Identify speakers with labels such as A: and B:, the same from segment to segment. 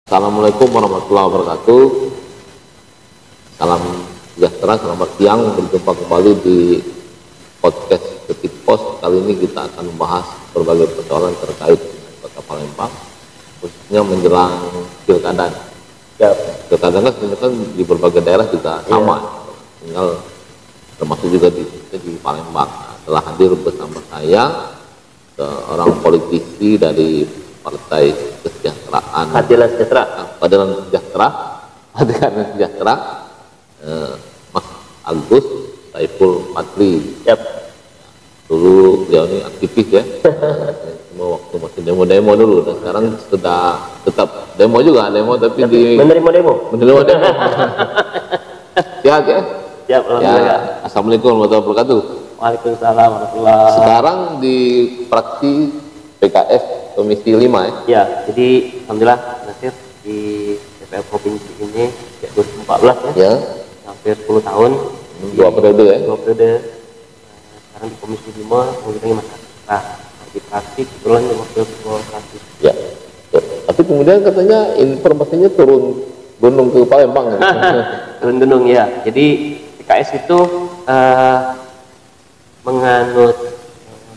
A: Assalamualaikum warahmatullahi wabarakatuh. Salam sejahtera, selamat siang. Berjumpa kembali di podcast Ketik Pos. Kali ini kita akan membahas berbagai persoalan terkait dengan Kota Palembang, khususnya menjelang pilkada. Ya, pilkada kan sebenarnya kan di berbagai daerah juga sama, tinggal termasuk juga di Palembang. Nah, telah hadir bersama saya seorang politisi dari Partai Kesejahteraan
B: Keadilan Sejahtera
A: Mas Agus Saiful Patri.
B: Yap.
A: Dulu beliau ini aktivis ya. Cuma waktu masih demo-demo dulu, dan sekarang sudah tetap demo juga, tapi di
B: menerima demo.
A: Siap ya.
B: Siap, alhamdulillah.
A: Assalamualaikum warahmatullahi wabarakatuh.
B: Waalaikumsalam warahmatullahi.
A: Sekarang di fraksi PKS Komisi 5 ya?
B: Ya, jadi alhamdulillah Nasir di DPR Provinsi ini sejak 2014 ya. Hampir 10 tahun.
A: Dua periode ya?
B: Dua periode. Sekarang di Komisi 5 mengiringi masyarakat. Di fraksi kebetulan wakil ketua fraksi.
A: Ya. Tapi kemudian katanya informasinya turun gunung ke Palembang.
B: Turun gunung ya. Jadi PKS itu menganut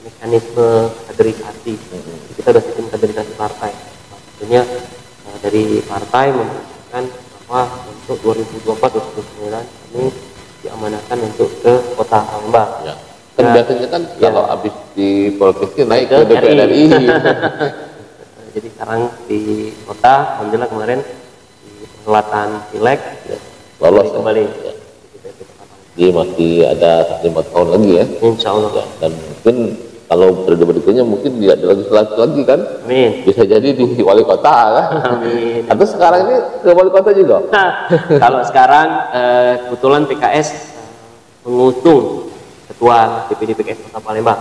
B: mekanisme kaderisasi. Kita sudah sistem kaderisasi partai. Maksudnya dari partai mengatakan bahwa untuk 2024-2029 ini diamanahkan untuk ke Kota Palembang.
A: Ya. Kan biasanya kan kalau habis di provinsi naik ke DPR RI.
B: Jadi sekarang di kota, alhamdulillah kemarin di perhelatan pileg
A: lolos
B: kembali.
A: Ya. Jadi masih ada 5 tahun lagi ya.
B: Insya Allah.
A: Ya, dan mungkin kalau periode berikutnya mungkin tidak ada lagi kan.
B: Amin.
A: Bisa jadi di wali kota kan.
B: Amin.
A: Atau sekarang ini ke wali kota juga.
B: Kalau sekarang kebetulan PKS mengusung ketua DPD PKS Kota Palembang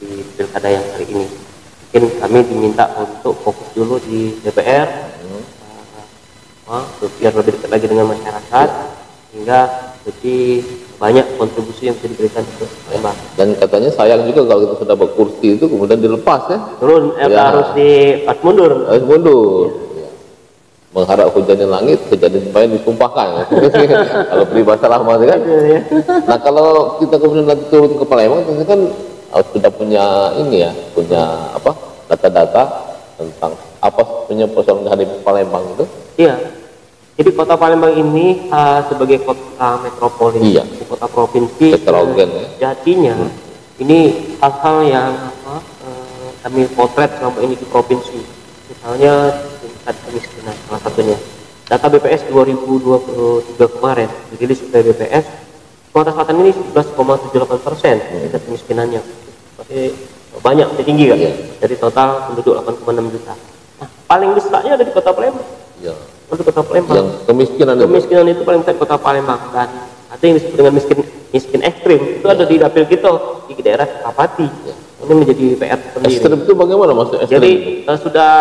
B: di pilkada yang hari ini. Mungkin kami diminta untuk fokus dulu di DPR, biar lebih dekat lagi dengan masyarakat, hingga lebih banyak kontribusi yang bisa diberikan ke Palembang.
A: Dan katanya sayang juga kalau kita sudah berkursi itu kemudian dilepas ya.
B: Turun, harus mundur.
A: Harus mundur. Ya. Mengharap hujannya langit, kejadian supaya ditumpahkan. Ya. Kalau peribahasa lama kan.
B: Ya.
A: Nah kalau kita kemudian nanti turun ke Palembang, tentu kan sudah punya ini ya, punya apa data-data tentang apa punya persoalan di Palembang itu.
B: Iya. Jadi Kota Palembang ini sebagai kota metropolis, kota provinsi, jadinya ini hal-hal yang kami potret selama ini di provinsi. Misalnya tingkat kemiskinan salah satunya. Data BPS 2023 kemarin dirilis oleh BPS, Kota Selatan ini 11,78% tingkat kemiskinannya. Masih banyak, masih tinggi kan? Dari total penduduk 8,6 juta. Nah, paling besarnya ada di Kota Palembang.
A: Ya.
B: Untuk Kota Palembang.
A: Yang kemiskinan
B: itu paling besar di Kota Palembang, dan ada yang disebut dengan miskin ekstrim itu ada di dapil kita di daerah Kapati. Ini menjadi PR sendiri.
A: Ekstrim itu bagaimana maksudnya?
B: Jadi sudah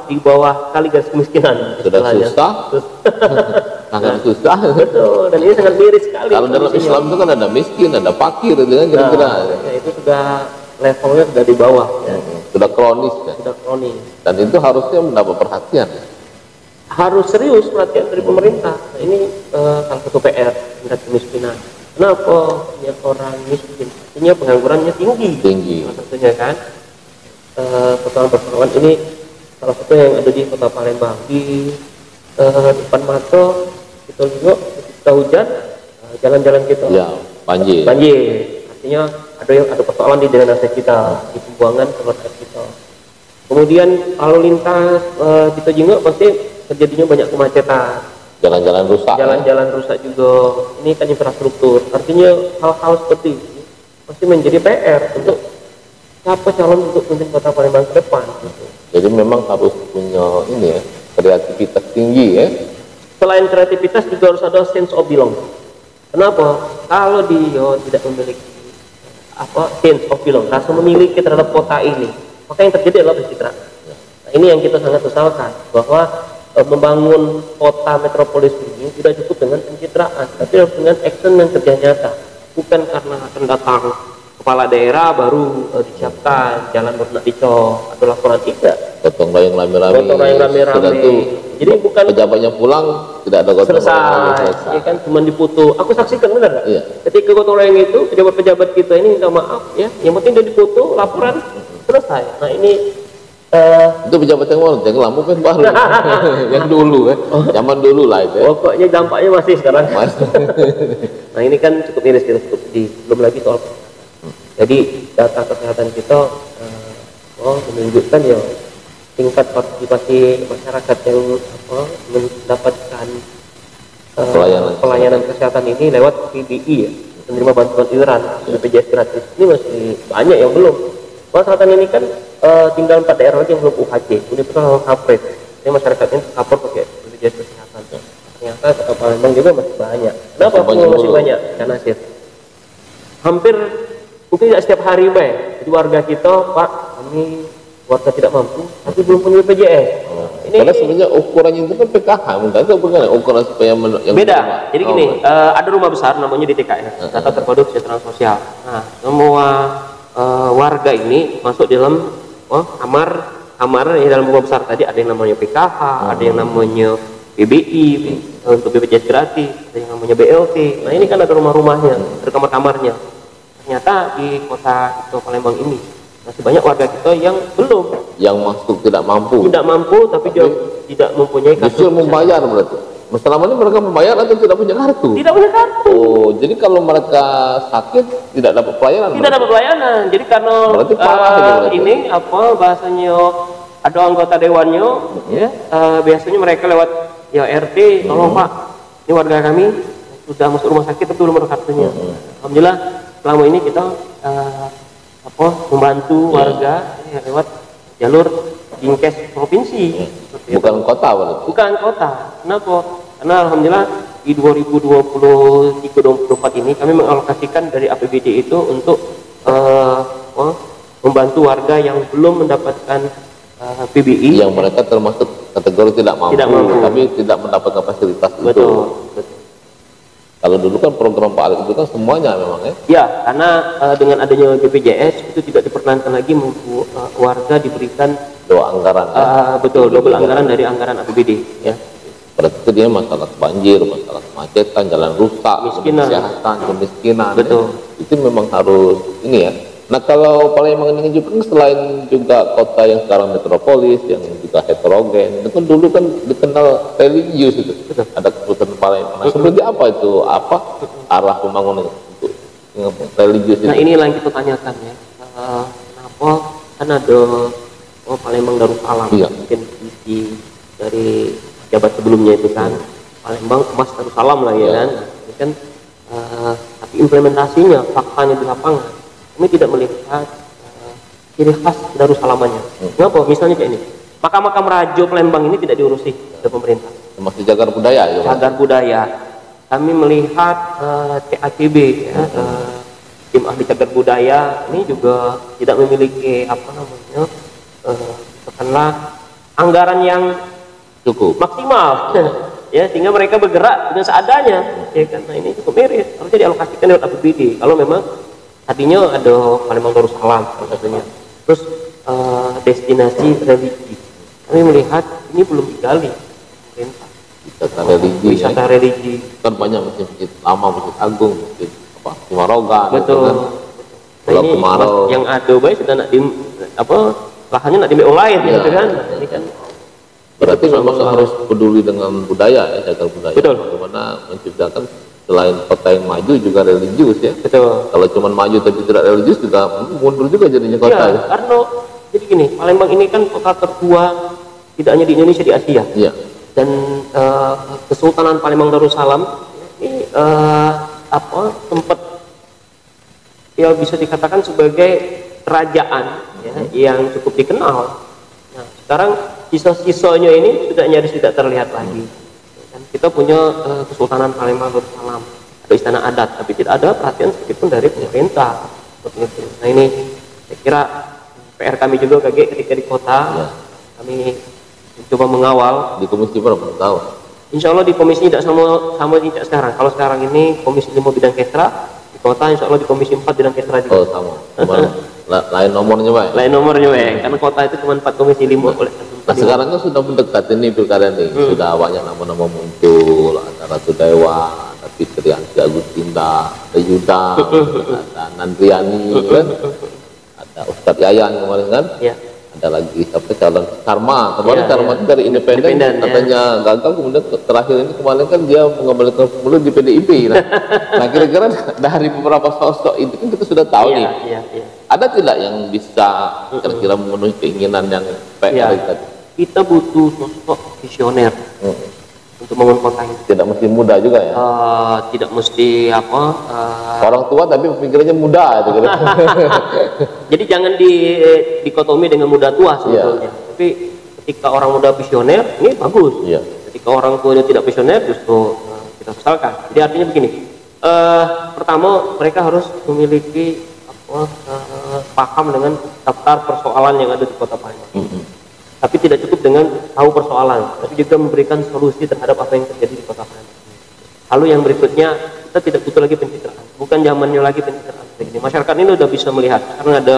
B: di bawah kali garis kemiskinan.
A: Sudah susah. Sangat susah.
B: Betul. Dan ini sangat miris sekali.
A: Kalau dalam Islam itu kan ada miskin, ada fakir, itu kan kira-kira.
B: Itu sudah levelnya sudah di bawah.
A: Sudah kronis kan.
B: Sudah kronis.
A: Dan itu harusnya mendapat perhatian.
B: Harus serius perhatian dari pemerintah. Nah, ini salah satu PR tingkat kemiskinan. Kenapa ya orang miskin? Artinya penganggurannya tinggi. Salah satunya kan persoalan ini salah satu yang ada di Kota Palembang. Di depan mata kita juga ketika hujan jalan-jalan kita
A: banjir.
B: Artinya ada persoalan di drainase kita, di pembuangan saluran air kita. Kemudian lalu lintas kita juga pasti terjadinya banyak kemacetan, jalan-jalan rusak juga. Ini kan infrastruktur, artinya hal-hal seperti ini masih menjadi PR untuk siapa calon untuk memimpin Kota Palembang ke depan gitu.
A: Jadi memang harus punya ini ya, kreativitas tinggi ya.
B: Selain kreativitas juga harus ada sense of belong. Kenapa? Kalau dia tidak memiliki sense of belong, rasa memiliki terhadap kota ini, maka yang terjadi adalah pencitraan. Nah, ini yang kita sangat sesalkan, bahwa membangun kota metropolis ini tidak cukup dengan pencitraan, tapi harus dengan action dan kerja nyata. Bukan karena akan datang ke kepala daerah baru disiapkan jalan baru dicor atau laporan tidak.
A: Gotong royong rame-rame.
B: Jadi bukan
A: pejabatnya pulang tidak ada gotong royong
B: selesai. Ya kan cuma dipoto. Aku saksikan benar nggak?
A: Iya.
B: Ketika gotong royong itu pejabat-pejabat kita ini minta maaf ya, yang penting dia dipoto, laporan selesai. Nah ini
A: itu pejabat yang mana? Yang lama kan baru. Yang dulu zaman dulu lah itu.
B: Pokoknya dampaknya masih sekarang. Nah ini kan cukup miris, cukup sedih. Belum lagi soal jadi data kesehatan kita menunjukkan ya tingkat partisipasi masyarakat yang mendapatkan pelayanan kesehatan ini lewat PBI ya, menerima bantuan iuran BPJS gratis ini masih banyak yang belum. Kesehatan ini kan tinggal 4 daerah lagi yang belum UHC, Universitas Hapres. Jadi masyarakatnya tercover pakai BPJS kesehatan. Ternyata kota Palembang juga masih banyak. Kenapa masih banyak? Karena hampir mungkin tidak setiap hari baik. Jadi warga kita, Pak, kami warga tidak mampu, tapi belum punya BPJS.
A: Karena sebenarnya ukurannya itu kan PKH, mungkin itu bukan ukuran supaya yang
B: beda. Jadi gini, ada rumah besar namanya DTKS, Data Terpadu Kesejahteraan Sosial. Nah, semua warga ini masuk dalam kamar di dalam rumah besar tadi ada yang namanya PKH, ada yang namanya PBI untuk BPJS gratis, ada yang namanya BLT. Nah ini kan ada rumah-rumahnya, ada kamar-kamarnya. Ternyata di kota Palembang ini masih banyak warga kita yang belum,
A: yang masuk tidak mampu,
B: tapi dia tidak mempunyai kartu.
A: Justru membayar berarti. Selama ini mereka membayar atau tidak punya kartu?
B: Tidak punya kartu.
A: Oh, jadi kalau mereka sakit tidak dapat pelayanan?
B: Tidak dapat pelayanan. Jadi karena ini apa bahasanya ada anggota dewannya, ya biasanya mereka lewat ya RT, tolong Pak, ini warga kami sudah masuk rumah sakit tapi belum ada kartunya. Alhamdulillah selama ini kita membantu warga ya, lewat jalur Dinkes provinsi.
A: Bukan kota berarti? Bukan
B: kota. Kenapa? Karena alhamdulillah di 2023-2024 ini kami mengalokasikan dari APBD itu untuk membantu warga yang belum mendapatkan PBI.
A: Yang mereka termasuk kategori tidak mampu. Tapi tidak mendapatkan fasilitas itu. Kalau dulu kan program Pak Alex itu kan semuanya memang ya?
B: Ya, karena dengan adanya BPJS itu tidak diperkenankan lagi warga diberikan
A: dua anggaran.
B: Betul, double anggaran dari anggaran APBD. Ya.
A: Berarti itu dia masalah banjir, masalah kemacetan, jalan rusak, kesehatan, kemiskinan.
B: Betul.
A: Ya. Itu memang harus ini ya. Nah kalau Palembang ini juga selain juga kota yang sekarang metropolis, yang juga heterogen, itu kan dulu kan dikenal religius itu. Betul. Ada keputusan Palembang. Nah, seperti apa itu? Apa arah pembangunan untuk religius itu?
B: Nah inilah yang kita tanyakan ya. Kenapa kan ada Palembang Darussalam, mungkin visi dari jabat sebelumnya itu kan Palembang emas Darussalam lah ya kan. Ini kan tapi implementasinya, faktanya di lapangan kami tidak melihat ciri khas Darussalamannya. Kenapa? Misalnya kayak ini, makam-makam Rajo Palembang ini tidak diurusi oleh pemerintah.
A: Masih cagar budaya.
B: Cagar budaya. Kami melihat TACB, ya, tim ahli cagar budaya ini juga tidak memiliki katakanlah anggaran yang
A: cukup
B: maksimal. Ya, sehingga mereka bergerak dengan seadanya. Ya, karena ini cukup miris. Harusnya dialokasikan lewat APBD. Kalau memang tadinya ada Palembang Darussalam salah satunya. Terus destinasi religi. Kami melihat ini belum digali pemerintah. Wisata religi.
A: Kan banyak masjid lama, masjid agung, masjid Kumarogan.
B: Betul.
A: Kalau kemarau
B: yang ada baik sudah nak lahannya nak dimiliki lain gitu kan. Ini kan
A: berarti memang harus peduli dengan budaya ya, cagar budaya.
B: Betul.
A: Bagaimana menciptakan selain kota yang maju juga religius ya.
B: Betul.
A: Kalau cuma maju tapi tidak religius juga mundur juga jadinya kota ya.
B: Karena jadi gini, Palembang ini kan kota tertua tidak hanya di Indonesia, di Asia.
A: Iya.
B: Dan Kesultanan Palembang Darussalam ini tempat ya bisa dikatakan sebagai kerajaan ya, yang cukup dikenal. Nah, sekarang sisa-sisanya ini sudah nyaris tidak terlihat lagi. Dan kita punya Kesultanan Palembang Darussalam, ada istana adat, tapi tidak ada perhatian sedikitpun dari pemerintah. Nah ini saya kira PR kami juga ketika di kota, kami mencoba mengawal.
A: Di komisi berapa tahun?
B: Insya Allah di komisi tidak sama tidak sekarang. Kalau sekarang ini komisi 5 bidang kesra, di kota insya Allah di Komisi 4 bidang Kesra juga.
A: Oh sama. Lain nomornya Pak?
B: Lain nomornya Pak, karena kota itu cuma 4 komisi 5 oleh.
A: Nah sekarang kan sudah mendekat ini pilkada nih, sudah banyak nama-nama muncul, ada Ratu Dewa, ada Fitrianti Agustinda, ada Yuda, ada Nandriani, kan? Ada Ustadz Yayan kemarin kan? Ya. Ada lagi siapa calon Karma, kemarin ya, Karma itu dari independen katanya gagal, kemudian terakhir ini kemarin kan dia mengembalikan formula di PDIP. Nah kira-kira dari beberapa sosok itu kan kita sudah tahu nih. Ada tidak yang bisa kira-kira memenuhi keinginan yang PR tadi?
B: Kita butuh sosok visioner untuk membangun kota ini.
A: Tidak mesti muda juga ya?
B: Tidak mesti apa?
A: Orang tua tapi pikirannya muda.
B: Jadi jangan dikotomi dengan muda tua sebetulnya. Tapi ketika orang muda visioner ini bagus. Ketika orang tuanya tidak visioner justru kita sesalkan. Jadi artinya begini. Pertama mereka harus memiliki paham dengan daftar persoalan yang ada di Kota Palembang. Tapi tidak cukup dengan tahu persoalan, tapi juga memberikan solusi terhadap apa yang terjadi di Kota Palembang. Lalu yang berikutnya, kita tidak butuh lagi pencitraan, bukan zamannya lagi pencitraan. Jadi masyarakat ini sudah bisa melihat, karena ada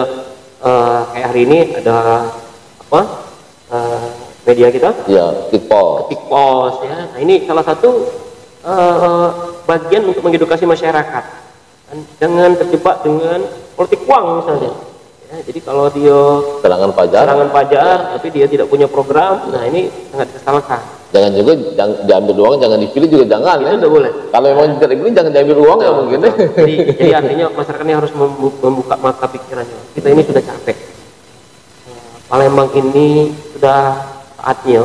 B: kayak hari ini ada apa media kita?
A: Ya,
B: Tikpos ya. Nah ini salah satu bagian untuk mengedukasi masyarakat. Jangan terjebak dengan politik uang misalnya. Ya, jadi kalau dia
A: serangan pajar,
B: tapi dia tidak punya program, nah ini sangat disalahkan.
A: Jangan juga diambil uang, jangan dipilih juga jangan.
B: Itu tidak boleh.
A: Kalau memang tidak dipilih jangan diambil uang ya mungkin.
B: Jadi artinya masyarakat ini harus membuka mata pikirannya. Kita ini sudah capek. Palembang ini sudah saatnya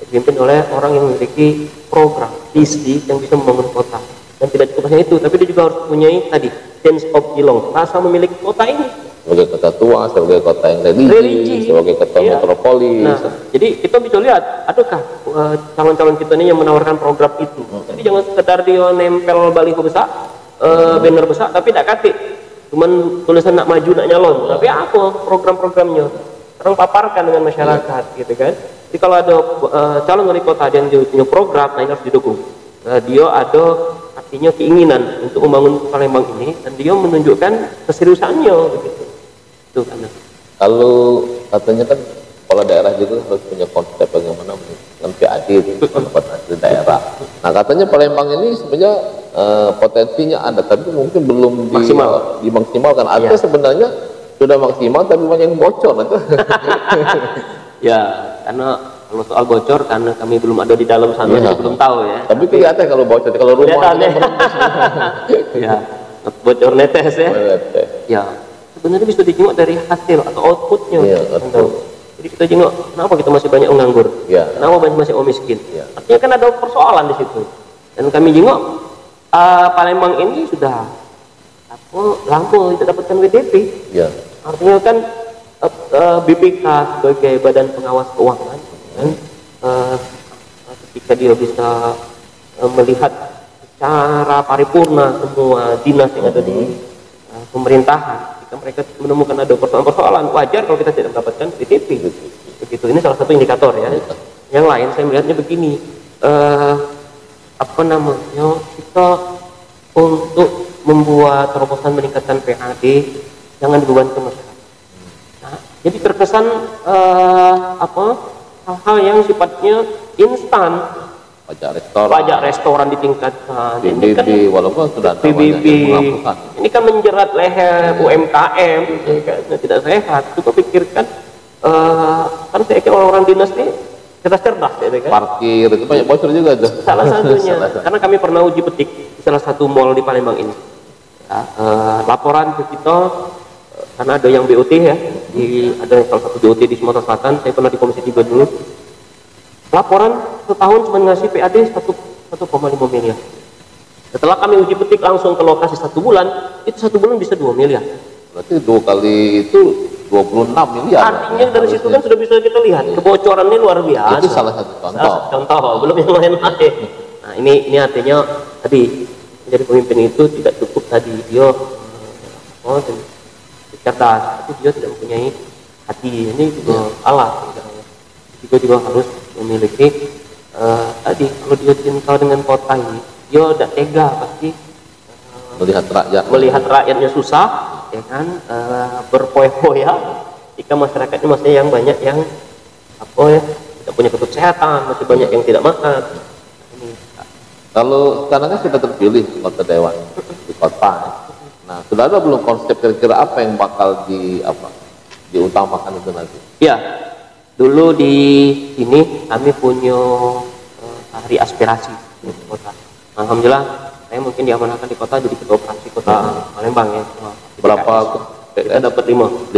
B: dipimpin oleh orang yang memiliki program, visi yang bisa membangun kota. Dan tidak cukup hanya itu, tapi dia juga harus mempunyai tadi sense of belong, rasa memiliki kota ini.
A: Sebagai kota tua, sebagai kota yang religi, sebagai kota metropolis.
B: Nah, jadi kita bisa lihat, adakah calon-calon kita ini yang menawarkan program itu. Jadi jangan sekedar dia nempel baliho besar, banner besar, tapi tidak katik. Cuman tulisan nak maju, nak nyalon. Tapi apa program-programnya? Orang paparkan dengan masyarakat, gitu kan. Jadi kalau ada calon wali kota yang punya program, nah ini harus didukung. Dia ada artinya keinginan untuk membangun Palembang ini, dan dia menunjukkan keseriusannya, begitu.
A: Kalau katanya kan kepala daerah juga harus punya konsep bagaimana dengan PAD di daerah. Nah katanya Palembang ini sebenarnya potensinya ada, tapi mungkin belum dimaksimalkan. Artinya sebenarnya sudah maksimal, tapi banyak yang bocor.
B: Ya, karena kalau soal bocor, karena kami belum ada di dalam sana, belum tahu ya.
A: Tapi kelihatan kalau bocor, kalau rumah
B: ya, bocor netes ya. Ya. Sebenarnya bisa dijenguk dari hasil atau outputnya. Jadi kita jenguk, kenapa kita masih banyak menganggur? Kenapa masih orang miskin? Artinya kan ada persoalan di situ. Dan kami jenguk, Palembang ini sudah lama kita dapatkan WDP. Artinya kan BPK sebagai badan pengawas keuangan, kan, ketika dia bisa melihat secara paripurna semua dinas yang ada di pemerintahan, mereka menemukan ada persoalan-persoalan, wajar kalau kita tidak mendapatkan WTP. Begitu, ini salah satu indikator ya. Yang lain saya melihatnya begini, kita untuk membuat terobosan meningkatkan PAD jangan dibebankan masyarakat. Nah, jadi terkesan hal-hal yang sifatnya instan. Pajak restoran ditingkatkan.
A: PBB, walaupun sudah
B: PBB ini kan menjerat leher UMKM, tidak sehat. Coba pikirkan, kan saya kira orang-orang dinas ini cerdas-cerdas, ya kan?
A: Parkir itu banyak bocor juga tuh.
B: Salah satunya, karena kami pernah uji petik di salah satu mall di Palembang ini. Laporan ke kita, karena ada yang BOT ya, ada salah satu BOT di Sumatera Selatan. Saya pernah di Komisi 3 dulu. Laporan setahun cuma ngasih PAD 1,5 miliar. Setelah kami uji petik langsung ke lokasi 1 bulan, itu 1 bulan bisa 2 miliar.
A: Berarti 2 kali itu 26 miliar.
B: Artinya dari situ kan sudah bisa kita lihat kebocorannya luar biasa.
A: Itu salah satu
B: contoh, belum yang lain-lain. Nah ini artinya tadi menjadi pemimpin itu tidak cukup tadi dia cerdas, tapi dia tidak mempunyai hati. Ini juga alat. Juga harus memiliki tadi kalau dia cinta dengan kota ini, dia tidak tega pasti melihat rakyatnya susah, ya kan, berpoya-poya. Jika masyarakatnya masih yang banyak yang apa ya, tidak punya kesehatan, masih banyak yang tidak makan. Ini.
A: Kalau sekarang kan sudah terpilih anggota dewan di kota. Nah, sudah ada belum konsep kira-kira apa yang bakal diutamakan itu nanti?
B: Ya, dulu di sini kami punya hari aspirasi di kota. Alhamdulillah, saya mungkin diamanahkan di kota jadi ketua fraksi kota Palembang ya.
A: Berapa?
B: Kita dapat 5.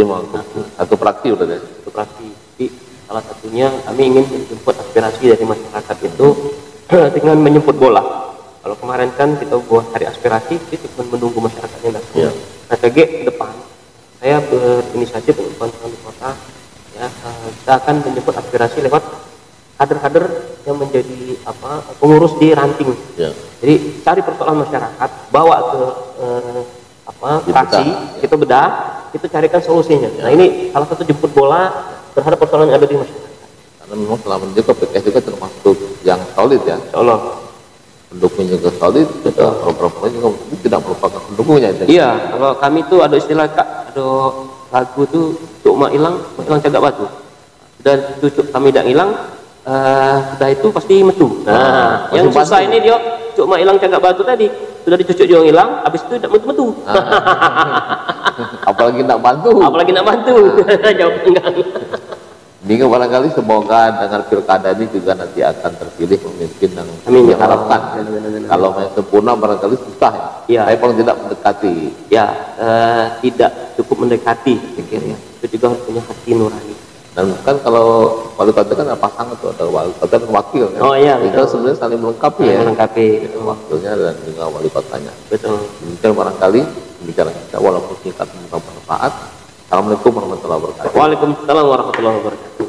A: Satu fraksi udah deh.
B: Satu fraksi. Jadi salah satunya kami ingin menjemput aspirasi dari masyarakat itu dengan menjemput bola. Kalau kemarin kan kita buat hari aspirasi, itu cuma menunggu masyarakatnya datang.
A: Ya.
B: Nah, ke depan saya berinisiatif untuk kawan-kawan di kota, ya, kita akan menjemput aspirasi lewat kader-kader yang menjadi pengurus di ranting.
A: Ya.
B: Jadi cari persoalan masyarakat, bawa ke fraksi, kita bedah, kita carikan solusinya.
A: Ya.
B: Nah, ini salah satu jemput bola terhadap persoalan yang ada di masyarakat.
A: Karena memang selama ini PKS juga termasuk yang solid ya.
B: Allah.
A: Pendukungnya juga solid, juga program-programnya juga tidak merupakan pendukungnya.
B: Iya, kalau kami tuh ada istilah ada lagu tuh cuma hilang cagak batu. Dan cucuk kami tidak hilang, sudah itu pasti metu. Nah, yang susah ini dia cuma hilang cagak batu tadi. Sudah dicucuk dia hilang, habis itu tidak metu-metu.
A: Apalagi nak bantu.
B: Jawab enggak.
A: Ini barangkali semoga dengan pilkada ini juga nanti akan terpilih pemimpin yang diharapkan. Kalau main sempurna barangkali susah ya. Saya paling tidak mendekati.
B: Ya, tidak cukup mendekati, pikir ya. Itu juga harus punya hati nurani.
A: Dan kan kalau wali kota kan ada pasangan tuh, ada wali kota dan wakil kan.
B: Oh iya,
A: itu sebenarnya saling melengkapi ya.
B: Melengkapi.
A: Wakilnya dan juga wali kotanya.
B: Betul.
A: Mungkin barangkali bicara kita walaupun singkat tentang bermanfaat. Assalamualaikum warahmatullahi wabarakatuh.
B: Waalaikumsalam warahmatullahi wabarakatuh.